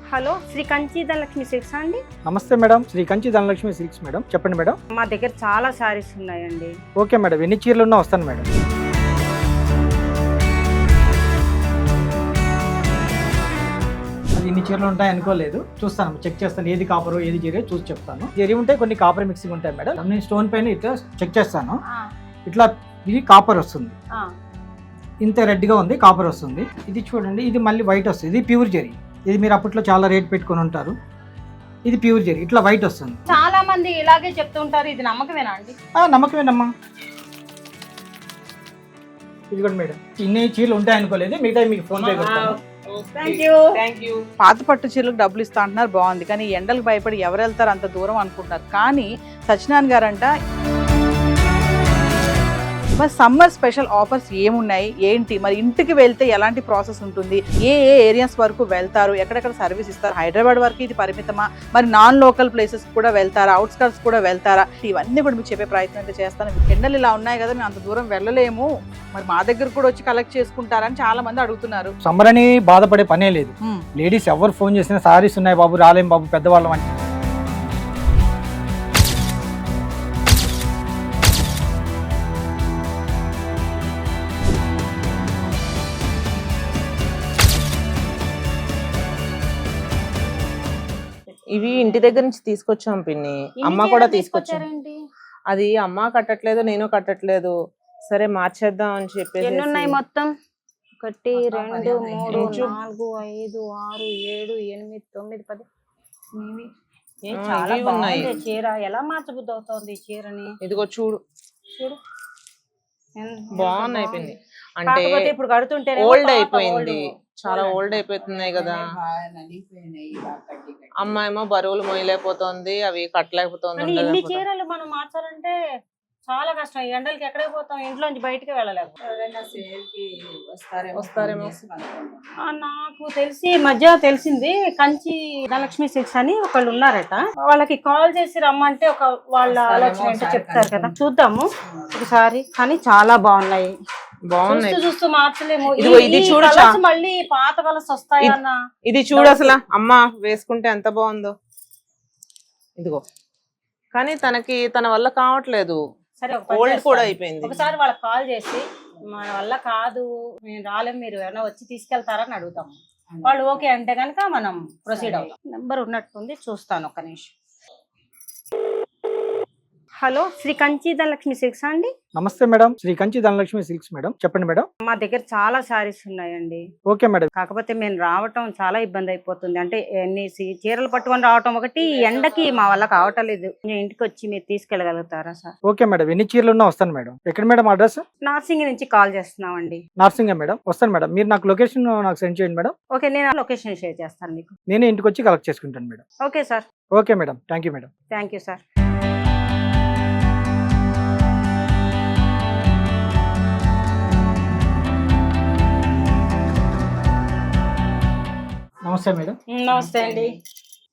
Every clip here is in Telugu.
హలో, శ్రీ కంచి ధనలక్ష్మి సిల్క్స్ అండి. నమస్తే madam, Sri Kanchi Dhanalakshmi silks madam, చెప్పండి మేడం. మా దగ్గర చాలా శారీస్ ఉన్నాయండి. ఓకే మేడం, ఎన్ని చీరలు ఉన్నా వస్తాను మేడం. ఇన్ని చీరలు ఉంటాయి అనుకోలేదు, చూస్తాను, చెక్ చేస్తాను ఏది కాపరు ఏది జరీ చూసి చెప్తాను. జరీ ఉంటే కొన్ని కాపర్ మిక్సింగ్ ఉంటాయి మేడం. నేను స్టోన్ పైన ఇట్లా చెక్ చేస్తాను. ఇట్లా ఇది కాపర్ వస్తుంది, ఇంత రెడ్గా ఉంది, కాపర్ వస్తుంది. ఇది చూడండి, ఇది మళ్ళీ వైట్ వస్తుంది, ఇది ప్యూర్ జరీ. ఇది మీరు అప్పట్లో చాలా రేట్ పెట్టుకొని ఉంటారు. ఇది ప్యూర్ జరీ, ఇట్లా వైట్ వస్తుంది. చాలా మంది ఇలాగే చెప్తుంటారు, ఇది నమ్మకమేనా అండి? నమ్మకమేనమ్మా. ఇది కూడా మేడం, ఇన్ని చీరలు ఉంటాయి అనుకోలేదు, మిగతా మీకు ఫోన్ పే కొడతాను. పాత పట్టు చీరలకు డబ్బులు ఇస్తా అంటున్నారు, బాగుంది. కానీ ఎండలకు భయపడి ఎవరు వెళ్తారు అంత దూరం అనుకుంటున్నారు. కానీ సత్యనారాయణ గారంట మరి సమ్మర్ స్పెషల్ ఆఫర్స్ ఏమున్నాయి ఏంటి, మరి ఇంటికి వెళ్తే ఎలాంటి ప్రాసెస్ ఉంటుంది, ఏ ఏరియాస్ వరకు వెళ్తారు, ఎక్కడెక్కడ సర్వీస్ ఇస్తారు, హైదరాబాద్ వరకు ఇది పరిమితమా, మరి నాన్ లోకల్ ప్లేసెస్ కూడా వెళ్తారా, అవుట్స్కట్స్ కూడా వెళ్తారా, ఇవన్నీ కూడా మీకు చెప్పే ప్రయత్నం అయితే చేస్తాను. ఎండలు ఇలా ఉన్నాయి కదా, మేము అంత దూరం వెళ్ళలేము, మరి మా దగ్గర కూడా వచ్చి కలెక్ట్ చేసుకుంటారని చాలా మంది అడుగుతున్నారు. సమ్మర్ అని బాధపడే పనే లేదు. లేడీస్ ఎవరు ఫోన్ చేసినా సారీస్ ఉన్నాయి బాబు, రాలేం బాబు, పెద్దవాళ్ళం అంటే. ఇవి ఇంటి దగ్గర నుంచి తీసుకొచ్చాం పిన్ని, అమ్మ కూడా తీసుకొచ్చారు. అది అమ్మ కట్టట్లేదు, నేను కట్టట్లేదు, సరే మార్చేద్దాం అని చెప్పేసి. ఎన్ని ఉన్నాయి మొత్తం? 1 2 3 4 5 6 7 8 9 10 చాలా ఉన్నాయి. చీర ఎలా మార్చబుద్ధి అవుతుంది ఈ చీరని? ఇదిగో చూడు చూడు, బాగున్నాయి పిన్ని. అంటే ఇప్పుడు కడుతుంటే ఓల్డ్ అయిపోయింది, చాలా ఓల్డ్ అయిపోతున్నాయి కదా. అమ్మ ఏమో బరువులు మోయలేకపోతుంది, అవి కట్టలేకపోతుంది. ఇన్ని చీరలు మనం మార్చాలంటే చాలా కష్టం. ఈ ఎండలకి ఎక్కడికి పోతాం, ఇంట్లోంచి బయటకి వెళ్ళలేము. వస్తారేమో. నాకు తెలిసి మధ్య తెలిసింది, కంచి ధనలక్ష్మి సిల్క్స్ అని ఒకళ్ళు ఉన్నారట. వాళ్ళకి కాల్ చేసి రమ్మంటే వాళ్ళ ఆలోచన ఏంటో చెప్తారు కదా, చూద్దాము ఒకసారి. కానీ చాలా బాగున్నాయి, చూస్తూ మార్చలేము. ఇది చూడు, మళ్ళీ పాత కలర్స్ వస్తాయన్న. ఇది చూడు, అసలు అమ్మ వేసుకుంటే ఎంత బాగుందో. ఇదిగో, కానీ తన వల్ల కావట్లేదు, సరే ఓల్డ్ కూడా అయిపోయింది. ఒకసారి వాళ్ళకి కాల్ చేసి మన వల్ల కాదు, మేము రాలేము, మీరు ఏమైనా వచ్చి తీసుకెళ్తారని అడుగుతాము. వాళ్ళు ఓకే అంటే కనుక మనం ప్రొసీడ్ అవుతాం. నెంబర్ ఉన్నట్టుంది, చూస్తాను ఒక్క నిమిషం. హలో, శ్రీ కంచి ధనలక్ష్మి సిల్క్స్ అండి. నమస్తే madam, Sri Kanchi Dhanalakshmi silks madam, చెప్పండి మేడం. మా దగ్గర చాలా శారీస్ ఉన్నాయండి. Okay madam. కాకపోతే మేము రావటం చాలా ఇబ్బంది అయిపోతుంది. అంటే ఎన్ని చీరలు పట్టుకొని రావటం ఒకటి, ఎండకి మా వల్ల కావటం లేదు. ఇంటికి వచ్చి మీరు తీసుకెళ్ళగలుగుతారా సార్? ఓకే మేడం, ఎన్ని చీరలు ఉన్నా వస్తాను మేడం. ఎక్కడ మేడం అడ్రస్? నార్సింగ్ నుంచి కాల్ చేస్తున్నామండి. నార్సింగ్ మేడం, వస్తాను మేడం. మీరు నాకు లొకేషన్ నాకు సెండ్ చేయండి మేడం. ఓకే, నేను లొకేషన్ షేర్ చేస్తాను మీకు. నేను ఇంటికి వచ్చి కలెక్ట్ చేసుకుంటాను madam. Okay sir. Okay madam, thank you madam. Thank you sir. నమస్తే మేడం. నమస్తే అండి.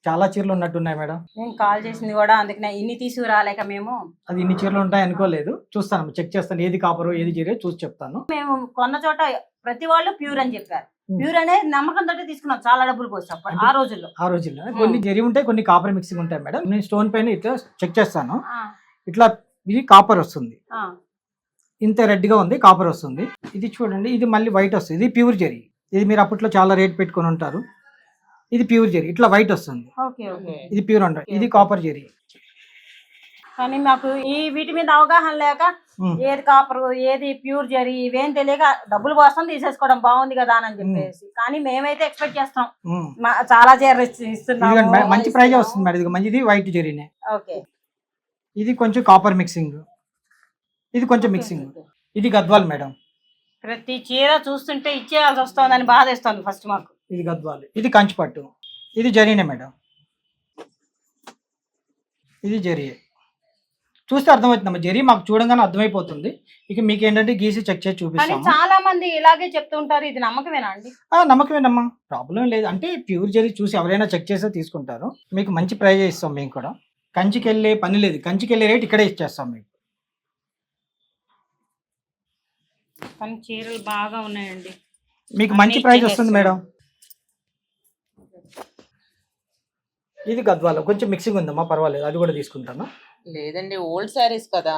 చాలా చీరలు ఉన్నట్టున్నాయి మేడం. నేను కాల్ చేసింది కూడా అందుకనే, ఇన్ని తీసుకురాలేక మేము. అది ఇన్ని చీరలు ఉంటాయి అనుకోలేదు, చూస్తాను, చెక్ చేస్తాను ఏది కాపరు ఏది జరీ చూసి చెప్తాను. మేము కొన్న చోట ప్రతి వాళ్ళు ప్యూర్ అని చెప్పారు. ప్యూర్ అనేది నమ్మకం తోటి తీసుకున్నాం, చాలా డబ్బులు పోసాం ఆ రోజుల్లో. కొన్ని జరీ ఉంటాయి, కొన్ని కాపర్ మిక్సింగ్ ఉంటాయి మేడం. నేను స్టోన్ పైన ఇట్లా చెక్ చేస్తాను. ఇట్లా ఇది కాపర్ వస్తుంది, ఇంత రెడ్గా ఉంది, కాపర్ వస్తుంది. ఇది చూడండి, ఇది మళ్ళీ వైట్ వస్తుంది, ఇది ప్యూర్ జరీ. ఇది మీరు అప్పట్లో చాలా రేట్ పెట్టుకొని ఉంటారు. ఇది ప్యూర్ జరీ, ఇట్లా వైట్ వస్తుంది. ఇది ప్యూర్ అంటారు, ఇది కాపర్ జరీ. కానీ మాకు ఈ వీటి మీద అవగాహన లేక ఏది కాపర్ ఏది ప్యూర్ జరీ ఇవేం తెలియక డబ్బులు కోసం తీసేసుకోవడం బాగుంది కదా అని చెప్పేసి. కానీ మేమైతే ఎక్స్పెక్ట్ చేస్తాం, చాలా చీరలు ఇస్తున్నాం, మంచి ప్రైజ్ వస్తుంది మేడం. ఇది మంచిది వైట్ జరీనే. ఓకే, ఇది కొంచెం కాపర్ మిక్సింగ్, ఇది కొంచెం మిక్సింగ్. ఇది గద్వాల్ మేడం. ప్రతి చీర చూస్తుంటే ఇచ్చేయాల్సి వస్తుందని బాధ వేస్తుంది ఫస్ట్ మాకు. ఇది గద్వాల్, ఇది కంచి పట్టు, ఇది జరీనే మేడం. ఇది జరీ చూస్తే అర్థమవుతుందమ్మా, జరీ మాకు చూడంగానే అర్థమైపోతుంది. ఇక మీకు ఏంటంటే గీసి చెక్ చేసి చూపిస్తాను. చాలా మంది ఇలాగే చెప్తుంటారు, ఇది నమ్మకమేనా అండి? నమ్మకమేనమ్మా, ప్రాబ్లం లేదు. అంటే ప్యూర్ జరీ చూసి ఎవరైనా చెక్ చేసే తీసుకుంటారు. మీకు మంచి ప్రైజ్ ఇస్తాం. మేము కూడా కంచికి వెళ్ళే పని లేదు, కంచికి వెళ్ళే రేట్ ఇక్కడే ఇచ్చేస్తాం మీకు. కానీ చీరలు బాగా ఉన్నాయండి, మీకు మంచి ప్రైస్ వస్తుంది మేడం. ఇది గద్వాల కొంచెం మిక్సింగ్ ఉందమ్మా, పర్వాలేదు, అది కూడా తీసుకుంటాను. లేదండి ఓల్డ్ శారీస్ కదా.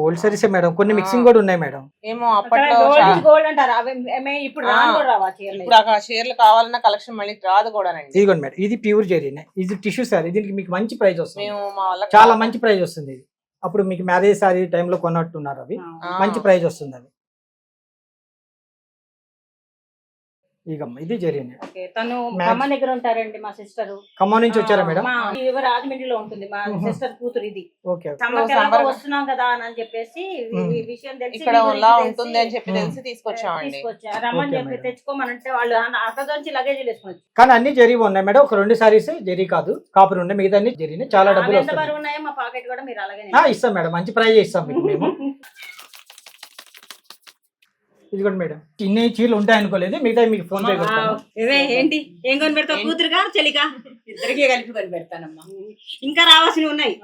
ఓల్డ్ సారీసే మేడం, కొన్ని మిక్సింగ్ కూడా ఉన్నాయి మేడం. ఏమో అప్పట్లో గోల్డ్ అంటారు ఇప్పుడు రాను కూడా రావా చీరలు? ఇప్పుడు ఆ చీరలు కావాలన్న కలెక్షన్ మళ్ళీ రాదు కూడానండి. ఇదిగోండి మేడం, ఇది ప్యూర్ జెరీనే, ఇది టిష్యూ సారీ, దీనికి మీకు మంచి ప్రైస్ వస్తుంది. మేము మా వాళ్ళకి చాలా మంచి ప్రైస్ వస్తుంది ఇది. అప్పుడు మీకు మ్యారేజ్ సారీ టైంలో కొన్నట్టున్నారు, అవి మంచి ప్రైస్ వస్తుంది అది. ఇగమ్మ ఇది జెరీనే. తను ఖమ్మం దగ్గర ఉంటారండి మా సిస్టర్. ఖమ్మం నుంచి వచ్చారా మేడం? రాజమండ్రిలో ఉంటుంది మా సిస్టర్ కూతురు. ఇది ఓకే, సమ్మర్ వస్తున్నాం కదా అని చెప్పేసి విషయం తెలిసి ఇక్కడ ఎలా ఉంటుంది అని చెప్పి తెలిసి తీసుకొచ్చామండి. రమ్మని చెప్పి తెచ్చుకోమనంటే వాళ్ళు అక్కడ నుంచి లగేజ్ వేసుకొని. కానీ అన్ని జెరీ ఉన్నాయి మేడం, ఒక 2 సారీస్ జెరీ కాదు కాపర్ ఉన్నాయి, మిగతా అన్ని జెరీనే. చాలా డబ్బులు ఎంత బరువు ఉన్నాయో మా పాకెట్ కూడా మీరు అలాగే ఇస్తాం మేడం, మంచి ప్రైజ్ ఇస్తాం మీకు మేము. ఇది కూడా మేడం, ఇన్ని చీరలు ఉంటాయి అనుకోలేదు, మిగతా మీకు ఫోన్ పే పెడతాను. ఏంటి ఏం కొని పెడతావు? కూతురుగా చెలిగా ఇద్దరికి కలిపి కొని పెడతానమ్మా. ఇంకా రావాల్సినవి ఉన్నాయి,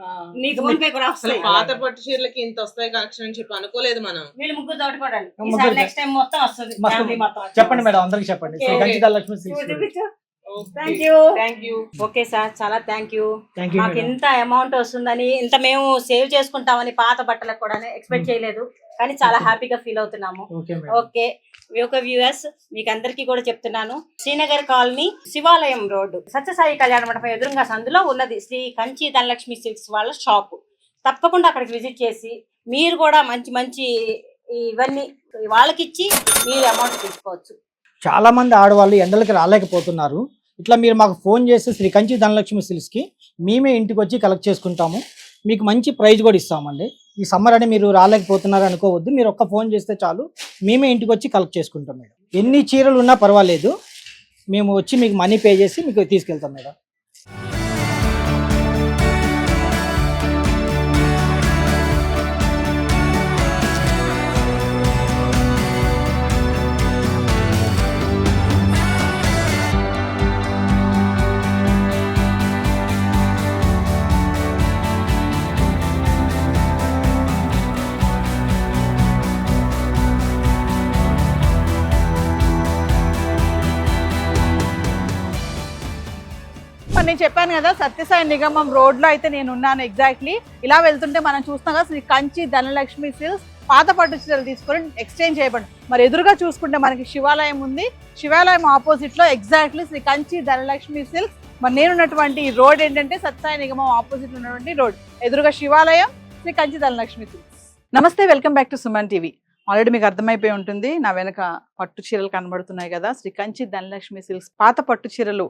నీకు ఫోన్ పే కూడా వస్తాయి. పాత పట్టు చీరలకి ఇంత వస్తాయి కలెక్షన్ అని చెప్పి అనుకోలేదు మనం. వీళ్ళు ముగ్గురు తోడుకోవడానికి నెక్స్ట్ టైం మొత్తం వస్తుంది. చెప్పండి మేడం, అందరికి చెప్పండి. Sri thank you. Okay sir, చాలా థ్యాంక్ యూ. Thank you. మాకు ఇంత అమౌంట్ వస్తుందని, ఇంత మేము సేవ్ చేసుకుంటామని పాత బట్టలకు కూడా ఎక్స్పెక్ట్ చేయలేదు, కానీ చాలా హ్యాపీగా ఫీల్ అవుతున్నాము. ఓకే వ్యూవర్స్, మీకు అందరికీ కూడా చెప్తున్నాను, శ్రీనగర్ కాలనీ శివాలయం రోడ్డు సత్యసాయి కళ్యాణ మండపం ఎదురుగా సందులో ఉన్నది శ్రీ కంచి ధనలక్ష్మి సిల్క్స్ వాళ్ళ షాపు. తప్పకుండా అక్కడికి విజిట్ చేసి మీరు కూడా మంచి మంచి ఇవన్నీ వాళ్ళకి ఇచ్చి మీరు అమౌంట్ తీసుకోవచ్చు. చాలా మంది ఆడవాళ్ళు ఎండలకి రాలేకపోతున్నారు. ఇట్లా మీరు మాకు ఫోన్ చేస్తే శ్రీ కంచి ధనలక్ష్మి సిల్క్స్కి మేమే ఇంటికి వచ్చి కలెక్ట్ చేసుకుంటాము, మీకు మంచి ప్రైజ్ కూడా ఇస్తామండి. ఈ సమ్మర్ అని మీరు రాలేకపోతున్నారు అనుకోవద్దు, మీరు ఒక్క ఫోన్ చేస్తే చాలు, మేమే ఇంటికి వచ్చి కలెక్ట్ చేసుకుంటాం మేడం. ఎన్ని చీరలు ఉన్నా పర్వాలేదు, మేము వచ్చి మీకు మనీ పే చేసి మీకు తీసుకెళ్తాం మేడం. నేను చెప్పాను కదా సత్యసాయి నిగమం రోడ్ లో అయితే నేను ఉన్నాను ఎగ్జాక్ట్లీ. ఇలా వెళ్తుంటే మనం చూస్తాం కదా శ్రీ కంచి ధనలక్ష్మి సిల్క్స్ పాత పట్టు చీరలు తీసుకొని ఎక్స్చేంజ్ చేయబడి. మరి ఎదురుగా చూసుకుంటే మనకి శివాలయం ఉంది, శివాలయం ఆపోజిట్ లో ఎగ్జాక్ట్లీ శ్రీ కంచి ధనలక్ష్మి సిల్క్స్. మరి నేనున్నటువంటి రోడ్ ఏంటంటే సత్యసాయి నిగమం ఆపోజిట్ ఉన్నటువంటి రోడ్, ఎదురుగా శివాలయం, శ్రీ కంచి ధనలక్ష్మి సిల్క్స్. నమస్తే, welcome back to Suman TV. Already మీకు అర్థమైపోయి ఉంటుంది, నా వెనక పట్టు చీరలు కనబడుతున్నాయి కదా, శ్రీ కంచి ధనలక్ష్మి సిల్క్స్ పాత పట్టు చీరలు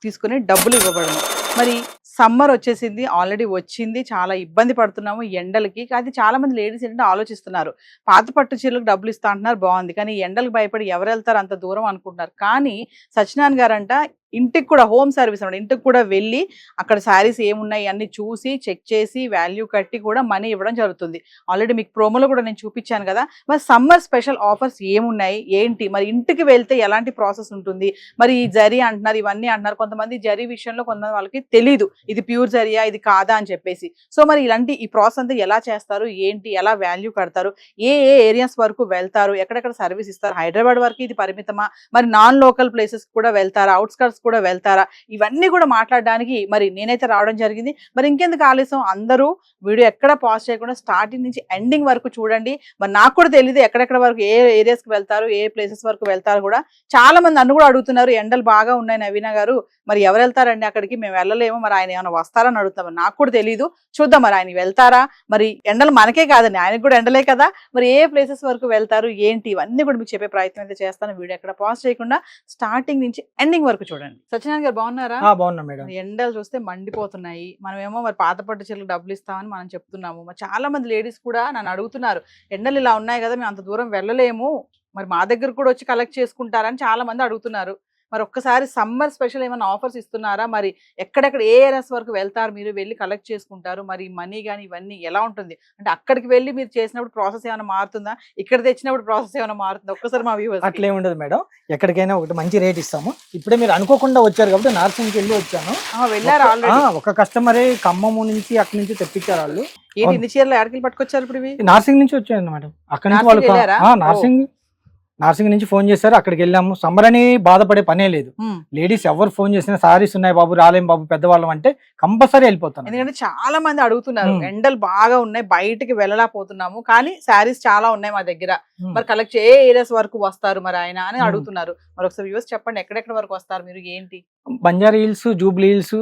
తీసుకుని డబ్బులు ఇవ్వబడను. మరి సమ్మర్ వచ్చేసింది, ఆల్రెడీ వచ్చింది, చాలా ఇబ్బంది పడుతున్నాము ఎండలకి. కానీ చాలా మంది లేడీస్ ఏంటంటే ఆలోచిస్తున్నారు, పాత పట్టు చీరలకు డబ్బులు ఇస్తా అంటున్నారు, బాగుంది, కానీ ఎండలకు భయపడి ఎవరు వెళ్తారు అంత దూరం అనుకుంటున్నారు. కానీ సత్యనారాయణ గారంట ఇంటికి కూడా హోమ్ సర్వీస్ అన్నమాట, ఇంటికి కూడా వెళ్ళి అక్కడ శారీస్ ఏమున్నాయి అన్ని చూసి చెక్ చేసి వాల్యూ కట్టి కూడా మనీ ఇవ్వడం జరుగుతుంది. ఆల్రెడీ మీకు ప్రోమోలో కూడా నేను చూపించాను కదా. మరి సమ్మర్ స్పెషల్ ఆఫర్స్ ఏమున్నాయి ఏంటి, మరి ఇంటికి వెళ్తే ఎలాంటి ప్రాసెస్ ఉంటుంది, మరి ఈ జరీ అంటున్నారు, ఇవన్నీ అంటున్నారు. కొంతమంది జరీ విషయంలో కొంతమంది వాళ్ళకి తెలీదు ఇది ప్యూర్ జరియా ఇది కాదా అని చెప్పేసి. సో మరి ఇలాంటి ఈ ప్రాసెస్ అంతా ఎలా చేస్తారు, ఏంటి, ఎలా వాల్యూ కడతారు, ఏ ఏ ఏరియాస్ వరకు వెళ్తారు, ఎక్కడెక్కడ సర్వీస్ ఇస్తారు, హైదరాబాద్ వరకు ఇది పరిమితమా, మరి నాన్ లోకల్ ప్లేసెస్ కూడా వెళ్తారా, అవుట్స్కర్ట్స్ కూడా వెళ్తారా, ఇవన్నీ కూడా మాట్లాడడానికి మరి నేనైతే రావడం జరిగింది. మరి ఇంకెందుకు ఆలస్యం, అందరూ వీడియో ఎక్కడ పాజ్ చేయకుండా స్టార్టింగ్ నుంచి ఎండింగ్ వరకు చూడండి. మరి నాకు కూడా తెలియదు ఎక్కడెక్కడ వరకు ఏ ఏరియాస్కి వెళ్తారు, ఏ ప్లేసెస్ వరకు వెళ్తారు కూడా. చాలా మంది నన్ను కూడా అడుగుతున్నారు, ఎండలు బాగా ఉన్నాయి నవీన గారు, మరి ఎవరు వెళ్తారండి అక్కడికి, మేము వెళ్ళలేము, మరి ఆయన ఏమైనా వస్తారని అడుగుతాం. నాకు కూడా తెలియదు, చూద్దాం మరి ఆయన వెళ్తారా. మరి ఎండలు మనకే కాదండి, ఆయనకు కూడా ఎండలే కదా. మరి ఏ ప్లేసెస్ వరకు వెళ్తారు ఏంటి, ఇవన్నీ కూడా మీకు చెప్పే ప్రయత్నం అయితే చేస్తాను. వీడియో ఎక్కడ పాజ్ చేయకుండా స్టార్టింగ్ నుంచి ఎండింగ్ వరకు చూడండి. సత్యనారాయణ గారు బాగున్నారా? బాగున్నా మేడం. ఎండలు చూస్తే మండిపోతున్నాయి, మనమేమో మరి పాత పట్టు చీరలకు డబ్బులు ఇస్తామని మనం చెప్తున్నాము. మరి చాలా మంది లేడీస్ కూడా నన్ను అడుగుతున్నారు, ఎండలు ఇలా ఉన్నాయి కదా, మేము అంత దూరం వెళ్ళలేము, మరి మా దగ్గర కూడా వచ్చి కలెక్ట్ చేసుకుంటారని చాలా మంది అడుగుతున్నారు. మరి ఒక్కసారి సమ్మర్ స్పెషల్ ఏమైనా ఆఫర్స్ ఇస్తున్నారా, మరి ఎక్కడెక్కడ ఏ ఏరియాస్ వరకు వెళ్తారు, మీరు వెళ్ళి కలెక్ట్ చేసుకుంటారు, మరి మనీ కానీ ఇవన్నీ ఎలా ఉంటుంది, అంటే అక్కడికి వెళ్ళి మీరు చేసినప్పుడు ప్రాసెస్ ఏమైనా మారుతుందా, ఇక్కడ తెచ్చినప్పుడు ప్రాసెస్ ఏమైనా మారుతుందా, ఒక్కసారి మా వ్యూవర్స్. అట్లే ఉండదు మేడం, ఎక్కడికైనా ఒకటి మంచి రేట్ ఇస్తాము. ఇప్పుడే మీరు అనుకోకుండా వచ్చారు కాబట్టి నార్సింగ్కి వెళ్ళి వచ్చాను. వెళ్ళారు ఆల్రెడీ, ఒక కస్టమరే ఖమ్మం నుంచి అక్కడి నుంచి తెప్పించారు వాళ్ళు. ఏంటి ఇన్ని చీరలు ఎక్కడికి పట్టుకొచ్చారు ఇప్పుడు? ఇవి నార్సింగ్ నుంచి వచ్చాను మేడం, అక్కడి నుంచి వాళ్ళు నార్సింగ్ నార్సింగ్ నుంచి ఫోన్ చేశారు, అక్కడికి వెళ్ళాము. సమ్మర్ అని బాధపడే పనే లేదు. లేడీస్ ఎవరు ఫోన్ చేసినా సారీస్ ఉన్నాయి బాబు, రాలేం బాబు పెద్దవాళ్ళం అంటే కంపల్సరీ వెళ్ళిపోతాను. ఎందుకంటే చాలా మంది అడుగుతున్నారు, ఎండలు బాగా ఉన్నాయి, బయటికి వెళ్ళలేకపోతున్నాము, కానీ శారీస్ చాలా ఉన్నాయి మా దగ్గర, మరి కలెక్ట్ ఏ ఏరియాస్ వరకు వస్తారు మరి ఆయన అని అడుగుతున్నారు. మరి ఒకసారి వ్యూవర్స్ చెప్పండి, ఎక్కడెక్కడ వరకు వస్తారు మీరు, ఏంటి? Banjara Hills, Jubilee Hills,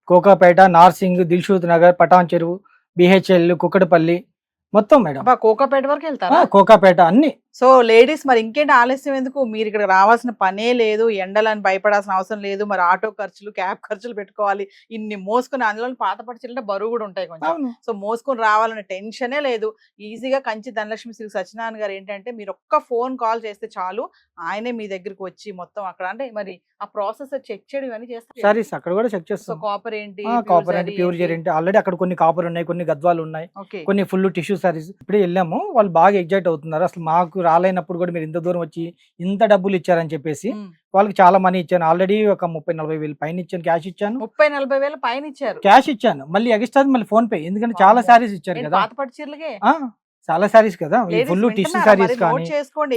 Kokapet, Narsing, Dilsukhnagar, Patancheru, BHEL, Kukkadapalli మొత్తం మేడం. కోకాపేట వరకు వెళ్తారా? కోకాపేట అన్ని. సో లేడీస్ మరి ఇంకేంటి ఆలస్యం ఎందుకు, మీరు ఇక్కడ రావాల్సిన పనే లేదు, ఎండలని భయపడాల్సిన అవసరం లేదు, మరి ఆటో ఖర్చులు, క్యాబ్ ఖర్చులు పెట్టుకోవాలి, ఇన్ని మోసుకుని, అందులో పాత పట్టింటే బరువు కూడా ఉంటాయి కొంచెం, సో మోసుకొని రావాలనే టెన్షనే లేదు. ఈజీగా కంచి ధనలక్ష్మి శ్రీ సత్యనారాయణ గారు ఏంటంటే మీరు ఒక్క ఫోన్ కాల్ చేస్తే చాలు, ఆయనే మీ దగ్గరికి వచ్చి మొత్తం అక్కడ అంటే మరి ఆ ప్రాసెస్ చెక్ చేయడం ఇవన్నీ చేస్తారు. సారీస్ అక్కడ కూడా చెక్ చేస్తాం. సో కాపర్ ఏంటి, కాపర్ అంటే ప్యూర్ జరీ ఏంటి, ఆల్రెడీ అక్కడ కొన్ని కాపర్ ఉన్నాయి, కొన్ని గద్వాలు ఉన్నాయి, కొన్ని ఫుల్ టిష్యూ సారీస్. ఇప్పుడే వెళ్ళాము, వాళ్ళు బాగా ఎగ్జైట్ అవుతున్నారు. అసలు మాకు రాలేనప్పుడు కూడా మీరు ఇంత దూరం వచ్చి ఇంత డబ్బులు ఇచ్చారని చెప్పేసి వాళ్ళకి చాలా మనీ ఇచ్చాను. ఆల్రెడీ ఒక 30-40 వేలు పైన ఇచ్చాను, క్యాష్ ఇచ్చాను. 30-40 వేలు పైన ఇచ్చారు, క్యాష్ ఇచ్చాను, మళ్ళీ ఎక్స్ట్రా మళ్ళీ ఫోన్ పే, ఎందుకంటే చాలా సారీస్ ఇచ్చారు కదా, పాత పట్టు చీరలకే చాలా సారీస్ కదా, ఫుల్ టిష్యూ సారీస్ కానీ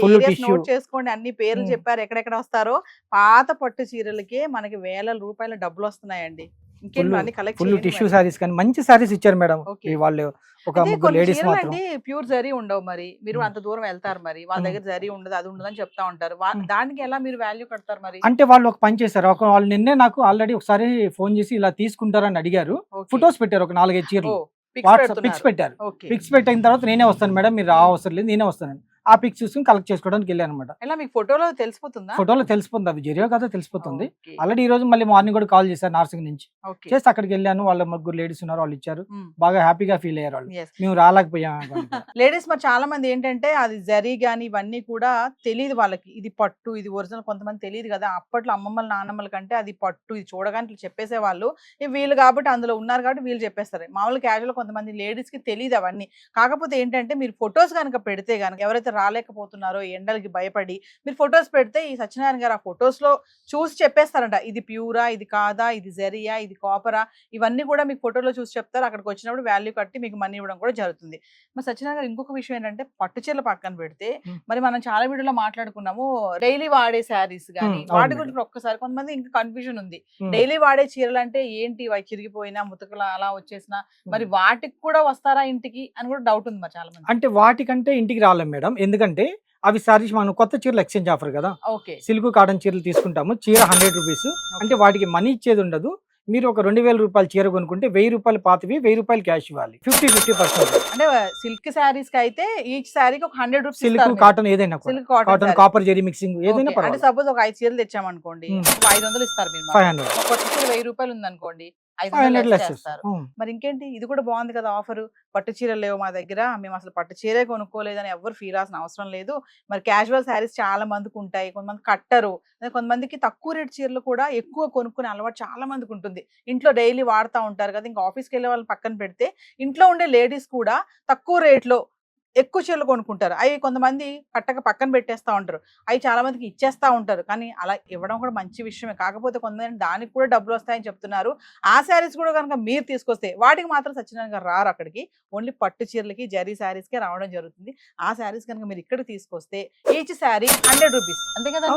ఫుల్ టిష్యూ చేసుకోండి. అన్ని పేర్లు చెప్పారు ఎక్కడెక్కడ వస్తారో. పాత పట్టు చీరలకే మనకి వేల రూపాయల డబ్బులు వస్తున్నాయండి. ఫుల్ టిష్యూ సారీస్ కానీ మంచి సారీస్ ఇచ్చారు మేడం. వాళ్ళు ఒక ముగ్గురు లేడీస్ మాత్రం. ప్యూర్ జరీ ఉండవు, మరి మీరు అంత దూరం వెళ్తారు, మరి వాళ్ళ దగ్గర జరీ ఉండదు, అది ఉండదు అని చెప్తా ఉంటారు. దానికి ఎలా మీరు వాల్యూ కడతారు మరి? అంటే వాళ్ళు ఒక పని చేశారు, వాళ్ళు నిన్నే నాకు ఆల్రెడీ ఒకసారి ఫోన్ చేసి ఇలా తీసుకుంటారని అడిగారు. ఫొటోస్ పెట్టారు, ఒక 4-5 చీరలు వాట్సాప్ పిక్స్ పెట్టారు. పిక్స్ పెట్టిన తర్వాత నేనే వస్తాను మేడం, మీరు అవసరం లేదు, నేనే వస్తాను. ఆ పిక్స్ చూసుకుని కలెక్ట్ చేసుకోవడానికి వెళ్ళాను అనమాట. ఎలా మీకు ఫోటోలో తెలిసిపోతుందా? ఫోటోలో తెలిసిపోతుంది, అవి జరిగా కదా తెలిసిపోతుంది. ఆల్రెడీ ఈ రోజు మళ్ళీ మార్నింగ్ కూడా కాల్ చేశారు నార్సింగ్ నుంచి, చేస్తే అక్కడికి వెళ్ళాను. వాళ్ళ ముగ్గురు లేడీస్ ఉన్నారు, వాళ్ళు ఇచ్చారు, బాగా హ్యాపీగా ఫీల్ అయ్యారు వాళ్ళు. మేము రాలేకపోయాము. లేడీస్ మరి చాలా మంది ఏంటంటే అది జరీ గానీ ఇవన్నీ కూడా తెలియదు వాళ్ళకి, ఇది పట్టు, ఇది ఒరిజినల్ కొంతమంది తెలియదు కదా. అప్పట్లో అమ్మమ్మల నాన్నమ్మల కంటే అది పట్టు, ఇది చూడగానే చెప్పేసే వాళ్ళు. వీళ్ళు కాబట్టి అందులో ఉన్నారు కాబట్టి వీళ్ళు చెప్పేస్తారు. మామూలు క్యాజువల్ కొంతమంది లేడీస్ కి తెలియదు అవన్నీ. కాకపోతే ఏంటంటే మీరు ఫొటోస్ కనుక పెడితే కనుక, ఎవరైతే రాలేకపోతున్నారో ఎండలకి భయపడి మీరు ఫొటోస్ పెడితే, ఈ సత్యనారాయణ గారు ఆ ఫొటోస్ లో చూసి చెప్పేస్తారంట, ఇది ప్యూరా, ఇది కాదా, ఇది జరియా, ఇది కాపరా, ఇవన్నీ కూడా మీకు ఫోటోలో చూసి చెప్తారు. అక్కడికి వచ్చినప్పుడు వాల్యూ కట్టి మీకు మనీ ఇవ్వడం కూడా జరుగుతుంది. మరి సత్యనారాయణ గారు ఇంకొక విషయం ఏంటంటే, పట్టు చీరలు పక్కన పెడితే మరి మనం చాలా వీడియోలో మాట్లాడుకున్నాము డైలీ వాడే శారీస్ కానీ, వాటి గురించి ఒక్కసారి కొంతమంది ఇంకా కన్ఫ్యూజన్ ఉంది. డైలీ వాడే చీరలు అంటే ఏంటి, అవి చిరిగిపోయినా ముతకలా అలా వచ్చేసినా మరి వాటికి కూడా వస్తారా ఇంటికి అని కూడా డౌట్ ఉంది మరి చాలా మంది. అంటే వాటికంటే ఇంటికి రాలేం మేడం, ఎందుకంటే అవి సారీస్ మనం కొత్త చీరలు ఎక్స్చేంజ్ ఆఫర్ కదా, సిల్క్ కాటన్ చీరలు తీసుకుంటాము. చీర 100 రూపీస్, అంటే వాటికి మనీ ఇచ్చేది ఉండదు. మీరు ఒక 2000 రూపాయల చీర కొనుక్కుంటే 1000 రూపాయలు పాతవి, 1000 రూపాయలు క్యాష్ ఇవ్వాలి. 50% అంటే సిల్క్ శారీస్ కి అయితే ఈచ్ శారీకి ఒక 100 రూపీస్. సిల్క్ కాటన్ ఏదైనా, కాటన్ కాపర్ జెరీ మిక్సింగ్ ఏదైనా. అంటే సపోజ్ ఒక 5 చీరలు తెచ్చామనుకోండి, 500 ఇస్తారు మీరు. 500 ఒక చీర 1000 రూపాయలు ఉందనుకోండి, 500 లెస్ చేస్తారు. మరి ఇంకేంటి, ఇది కూడా బాగుంది కదా ఆఫర్. పట్టు చీరలు లేవు మా దగ్గర, మేము అసలు పట్టు చీరే కొనుక్కోలేదని ఎవరు ఫీల్ అవ్వాల్సిన అవసరం లేదు. మరి క్యాజువల్ శారీస్ చాలా మందికి ఉంటాయి, కొంతమంది కట్టరు, కొంతమందికి తక్కువ రేట్ చీరలు కూడా ఎక్కువ కొనుక్కునే అలవాటు చాలా మందికి ఉంటుంది. ఇంట్లో డైలీ వాడుతూ ఉంటారు కదా, ఇంకా ఆఫీస్కి వెళ్ళే వాళ్ళని పక్కన పెడితే ఇంట్లో ఉండే లేడీస్ కూడా తక్కువ రేట్లో ఎక్కువ చీరలు కొనుక్కుంటారు. అవి కొంతమంది కట్టక పక్కన పెట్టేస్తూ ఉంటారు, అవి చాలా మందికి ఇచ్చేస్తూ ఉంటారు. కానీ అలా ఇవ్వడం కూడా మంచి విషయమే. కాకపోతే కొంతమంది దానికి కూడా డబ్బులు వస్తాయని చెప్తున్నారు. ఆ శారీస్ కూడా కనుక మీరు తీసుకొస్తే వాటికి మాత్రం సత్యనారాయణ గారు రారు అక్కడికి, ఓన్లీ పట్టు చీరలకి జరీ శారీస్కే రావడం జరుగుతుంది. ఆ శారీస్ కనుక మీరు ఇక్కడ తీసుకొస్తే ఈచ్ శారీ 100 రూపీస్, అంతే కదా,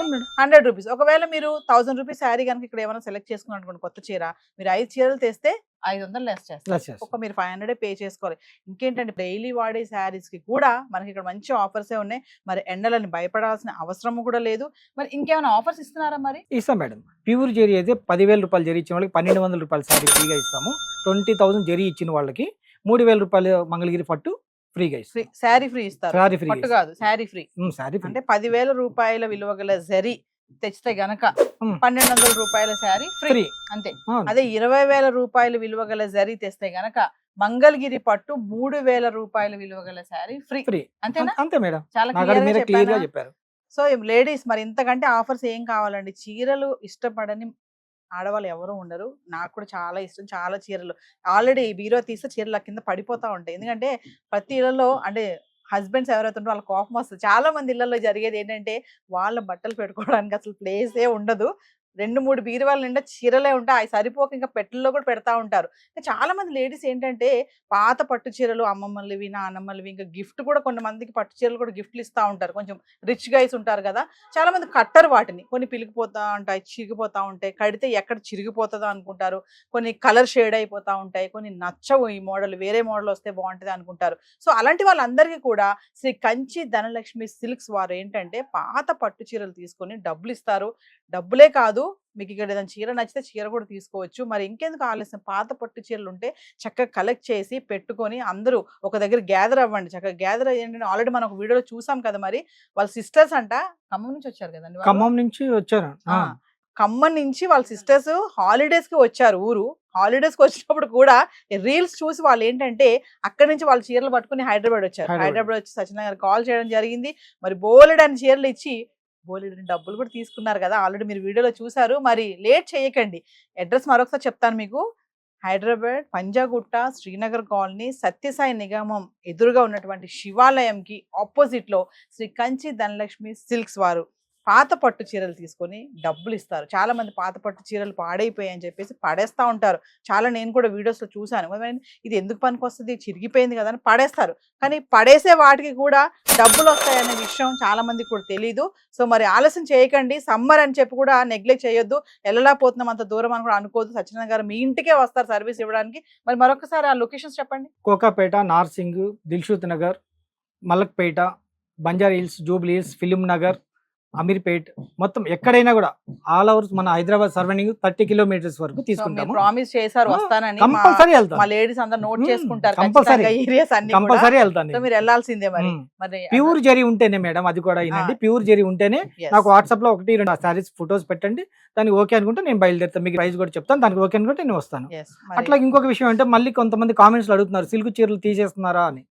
100 రూపీస్. ఒకవేళ మీరు 1000 రూపీస్ శారీ కనుక ఇక్కడ ఏమైనా సెలెక్ట్ చేసుకున్నటువంటి కొత్త చీర, మీరు 5 చీరలు తెస్తే 500 లెస్ చేస్తారు. ఒక మీరు 500 పే చేసుకోవాలి. ఇంకేంటంటే డైలీ వాడే శారీస్ కి కూడా మనకి ఇక్కడ మంచి ఆఫర్సే ఉన్నాయి. మరి ఎండలని భయపడాల్సిన అవసరం కూడా లేదు. మరి ఇంకేమైనా ఆఫర్స్ ఇస్తున్నారా? మరి ఇస్తాం మేడం. ప్యూర్ జరీ అయితే 10,000 రూపాయలు జరీ ఇచ్చిన వాళ్ళకి 1200 రూపాయలు శారీ ఫ్రీగా ఇస్తాము. 20,000 జరీ ఇచ్చిన వాళ్ళకి 3,000 రూపాయలు మంగళగిరి పట్టు ఫ్రీగా ఇస్తాం. శారీ ఫ్రీ ఇస్తారు, శారీ ఫ్రీ పట్టు కాదు, శారీ ఫ్రీ. అంటే 10,000 రూపాయల విలువ గల జరీ తెచ్చితే గనక 1200 రూపాయల శారీ ఫ్రీ, అంతే. అదే 20,000 రూపాయల విలువ గల జరీ తెస్తే గనక మంగళగిరి పట్టు 3,000 రూపాయల విలువ గల శారీ ఫ్రీ, అంతేనా? అంతే మేడం, చాలా క్లియర్ గా చెప్పారు. సో లేడీస్ మరి ఇంతకంటే ఆఫర్స్ ఏం కావాలండి? చీరలు ఇష్టపడని ఆడవాళ్ళు ఎవరు ఉండరు. నాకు కూడా చాలా ఇష్టం, చాలా చీరలు ఆల్రెడీ బీరో తీస్తే చీరల కింద పడిపోతా ఉంటాయి. ఎందుకంటే ప్రతి ఇళ్లలో అంటే హస్బెండ్స్ ఎవరైతే ఉంటారో వాళ్ళ కోపం వస్తుంది. చాలా మంది ఇళ్లలో జరిగేది ఏంటంటే వాళ్ళ బట్టలు పెట్టుకోవడానికి అసలు ప్లేసే ఉండదు. 2-3 బీరువాల నిండా చీరలే ఉంటాయి. అవి సరిపోక ఇంకా పెట్టెల్లో కూడా పెడతా ఉంటారు. చాలా మంది లేడీస్ ఏంటంటే పాత పట్టు చీరలు అమ్మమ్మలవి, నాన్నమ్మలవి, ఇంకా గిఫ్ట్ కూడా కొంతమందికి పట్టు చీరలు కూడా గిఫ్ట్లు ఇస్తూ ఉంటారు. కొంచెం రిచ్ గైస్ ఉంటారు కదా, చాలా మంది కట్టరు వాటిని. కొన్ని పిలికిపోతూ ఉంటాయి, చిరిగిపోతూ ఉంటాయి, కడితే ఎక్కడ చిరిగిపోతుందో అనుకుంటారు. కొన్ని కలర్ షేడ్ అయిపోతూ ఉంటాయి, కొన్ని నచ్చవు, ఈ మోడల్ వేరే మోడల్ వస్తే బాగుంటుంది అనుకుంటారు. సో అలాంటి వాళ్ళందరికీ కూడా శ్రీ కంచి ధనలక్ష్మి సిల్క్స్ వారు ఏంటంటే పాత పట్టు చీరలు తీసుకొని డబ్బులు ఇస్తారు. డబ్బులే కాదు, మీకు ఇక్కడ ఏదైనా చీర నచ్చితే చీర కూడా తీసుకోవచ్చు. మరి ఇంకెందుకు ఆలస్యం, పాత పట్టు చీరలు ఉంటే చక్కగా కలెక్ట్ చేసి పెట్టుకొని అందరూ ఒక దగ్గర గ్యాదర్ అవ్వండి. చక్కగా గ్యాదర్ అయ్యండి. ఆల్రెడీ మనం ఒక వీడియోలో చూసాం కదా, మరి వాళ్ళ సిస్టర్స్ అంట ఖమ్మం నుంచి వచ్చారు కదండి. ఖమ్మం నుంచి వచ్చారు. ఖమ్మం నుంచి వాళ్ళ సిస్టర్స్ హాలిడేస్ కి వచ్చారు ఊరు. హాలిడేస్ కి వచ్చినప్పుడు కూడా రీల్స్ చూసి వాళ్ళు ఏంటంటే అక్కడి నుంచి వాళ్ళు చీరలు పట్టుకుని హైదరాబాద్ వచ్చారు. హైదరాబాద్ వచ్చి సత్యనారాయణ గారు కాల్ చేయడం జరిగింది. మరి బోలెడని చీరలు ఇచ్చి బోలెడని డబ్బులు కూడా తీసుకున్నారు కదా, ఆల్రెడీ మీరు వీడియోలో చూసారు. మరి లేట్ చేయకండి, అడ్రస్ మరొకసారి చెప్తాను మీకు. హైదరాబాద్ పంజాగుట్ట శ్రీనగర్ కాలనీ సత్యసాయి నిగమం ఎదురుగా ఉన్నటువంటి శివాలయంకి ఆపోజిట్ లో శ్రీ కంచి ధనలక్ష్మి సిల్క్స్ వారు పాత పట్టు చీరలు తీసుకొని డబ్బులు ఇస్తారు. చాలా మంది పాత పట్టు చీరలు పాడైపోయాయి అని చెప్పేసి పడేస్తూ ఉంటారు. చాలా నేను కూడా వీడియోస్లో చూశాను. ఇది ఎందుకు పనికి వస్తుంది, చిరిగిపోయింది కదా అని పడేస్తారు. కానీ పడేసే వాటికి కూడా డబ్బులు వస్తాయనే విషయం చాలా మందికి కూడా తెలీదు. సో మరి ఆలస్యం చేయకండి. సమ్మర్ అని చెప్పి కూడా నెగ్లెక్ట్ చేయొద్దు. ఎలా పోతున్నాం అంత దూరం అని కూడా అనుకోవద్దు. సత్యనారాయణ గారు మీ ఇంటికే వస్తారు సర్వీస్ ఇవ్వడానికి. మరి మరొకసారి ఆ లొకేషన్స్ చెప్పండి. Kokapet, Narsing, Dilsukhnagar, Malakpet, Banjara Hills, Jubilee Hills, film Nagar, Ameerpet, మొత్తం ఎక్కడైనా కూడా ఆల్ ఓవర్ మన హైదరాబాద్ సరౌండింగ్ 30 కిలోమీటర్స్ వరకు తీసుకుంటాము. ప్రామిస్ చేశారు వస్తానని. కంపల్సరీ వెళ్తాం. మా లేడీస్ అందరూ నోట్ చేసుకుంటారు. కంపల్సరీ ఏరియాస్ అన్ని కంపల్సరీ వెళ్తాను. మీరు వెళ్ళాల్సిందే. మరి ప్యూర్ జరీ ఉంటేనే మేడం, అది కూడా ఏంటంటే ప్యూర్ జరీ ఉంటేనే. నాకు వాట్సాప్ లో 1-2 సారీస్ ఫొటోస్ పెట్టండి, దానికి ఓకే అనుకుంటే నేను బయలుదేరుతాను. మీకు ప్రైస్ కూడా చెప్తాను, దానికి ఓకే అనుకుంటే నేను వస్తాను. అట్లా ఇంకొక విషయం అంటే మళ్ళీ కొంతమంది కామెంట్స్ అడుగుతున్నారు సిల్క్ చీరలు తీసేస్తున్నారా అని.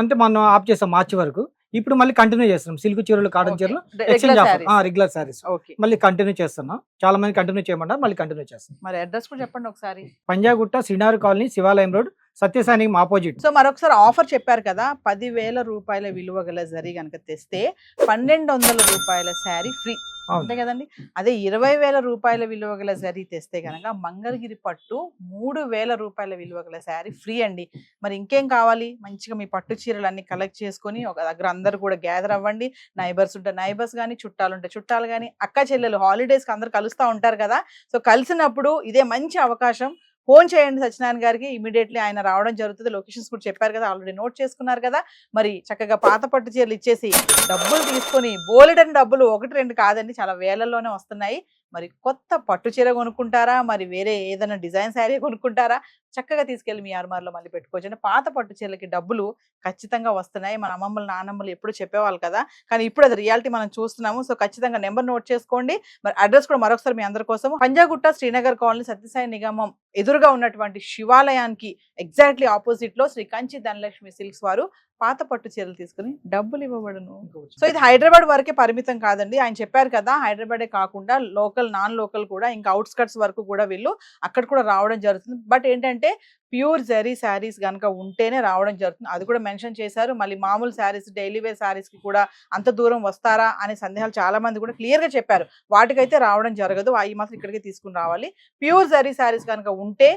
అంటే మనం ఆప్ చేస్తాం మార్చి వరకు. ఇప్పుడు మళ్ళీ కంటిన్యూ చేస్తున్నాం సిల్క్ చీరలు, కాటన్ చీరలు ఎక్స్చేంజ్ ఆఫర్, రెగ్యులర్ సారీస్ మళ్ళీ కంటిన్యూ చేస్తున్నాం. చాలా మంది కంటిన్యూ చేయమంటారు, మళ్ళీ కంటిన్యూ చేస్తాం. మరి అడ్రస్ కూడా చెప్పండి ఒకసారి. పంజాగుట్ట శ్రీనగర్ కాలనీ, శివాలయం రోడ్, సత్యసాయి ఆపోజిట్. సో మరొకసారి ఆఫర్ చెప్పారు కదా, 10,000 రూపాయల విలువ గల జరీ కనుక తెస్తే 1,200 రూపాయల శారీ ఫ్రీ, అంతే కదండి. అదే 20,000 రూపాయల విలువ గల జరీ తెస్తే కనుక మంగళగిరి పట్టు 3,000 రూపాయల విలువ గల శారీ ఫ్రీ అండి. మరి ఇంకేం కావాలి, మంచిగా మీ పట్టు చీరలు అన్ని కలెక్ట్ చేసుకుని ఒక దగ్గర అందరు కూడా గ్యాదర్ అవ్వండి. నైబర్స్ ఉంటే నైబర్స్ కానీ, చుట్టాలు ఉంటే చుట్టాలు కానీ, అక్క చెల్లెలు హాలిడేస్కి అందరు కలుస్తూ ఉంటారు కదా. సో కలిసినప్పుడు ఇదే మంచి అవకాశం. ఫోన్ చేయండి సత్యనారాయణ గారికి, ఇమీడియట్లీ ఆయన రావడం జరుగుతుంది. లొకేషన్స్ కూడా చెప్పారు కదా, ఆల్రెడీ నోట్ చేసుకున్నారు కదా. మరి చక్కగా పాత పట్టు చీరలు ఇచ్చేసి డబ్బులు తీసుకొని బోలెడని డబ్బులు 1-2 కాదండి, చాలా వేలల్లోనే వస్తున్నాయి. మరి కొత్త పట్టు చీర కొనుక్కుంటారా, మరి వేరే ఏదైనా డిజైన్ శారీ కొనుక్కుంటారా, చక్కగా తీసుకెళ్ళి మీ ఆర్మార్లో మళ్ళీ పెట్టుకోవచ్చు. అంటే పాత పట్టు చీరలకి డబ్బులు ఖచ్చితంగా వస్తున్నాయి. మన అమ్మమ్మలు నాన్నమ్మలు ఎప్పుడు చెప్పేవాళ్ళు కదా, కానీ ఇప్పుడు అది రియాలిటీ మనం చూస్తున్నాము. సో ఖచ్చితంగా నెంబర్ నోట్ చేసుకోండి. మరి అడ్రస్ కూడా మరొకసారి మీ అందరి కోసం, పంజాగుట్ట శ్రీనగర్ కాలనీ సత్యసాయి నిగమం ఎదురుగా ఉన్నటువంటి శివాలయానికి ఎగ్జాక్ట్లీ ఆపోజిట్ లో శ్రీ కంచి ధనలక్ష్మి సిల్క్స్ వారు పాత పట్టు చీరలు తీసుకుని డబ్బులు ఇవ్వబడును. సో ఇది హైదరాబాద్ వరకే పరిమితం కాదండి. ఆయన చెప్పారు కదా, హైదరాబాదే కాకుండా లోకల్, నాన్ లోకల్ కూడా, ఇంకా అవుట్స్కట్స్ వరకు కూడా వీళ్ళు అక్కడ కూడా రావడం జరుగుతుంది. బట్ ఏంటంటే ప్యూర్ జరీ శారీస్ కనుక ఉంటేనే రావడం జరుగుతుంది. అది కూడా మెన్షన్ చేశారు. మళ్ళీ మామూలు శారీస్, డైలీ వేర్ శారీస్ కి కూడా అంత దూరం వస్తారా అనే సందేహాలు చాలా మంది కూడా క్లియర్ గా చెప్పారు. వాటికైతే రావడం జరగదు, అవి మాత్రం ఇక్కడికి తీసుకుని రావాలి. ప్యూర్ జరీ శారీస్ కనుక ఉంటే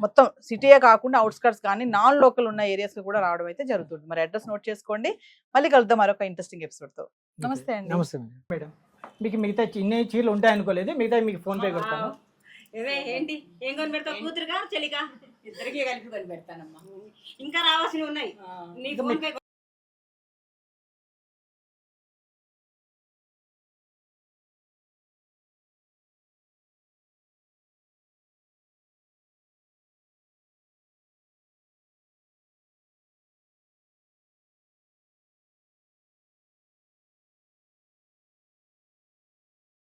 మొత్తం సిటీయే కాకుండా అవుట్స్కట్స్ కానీ నాన్ లోకల్ ఉన్న ఏరియాస్ కూడా రావడం అయితే జరుగుతుంది. మరి అడ్రస్ నోట్ చేసుకోండి. మళ్ళీ కలుద్దాం మరొక ఇంట్రెస్టింగ్ ఎపిసోడ్ తో. నమస్తే అండి. నమస్తే మేడం. మీకు మిగతా చిన్న చీరలు ఉంటాయి అనుకోలేదు, మిగతా మీకు ఫోన్ పే కొడతాను. ఏంటి ఏం కొని పెడతావు, కూతురుగా చెలిగా? ఇద్దరికి కలిపి కొని పెడతానమ్మా. ఇంకా రావాల్సినవి ఉన్నాయి. నీకు ఫోన్ పే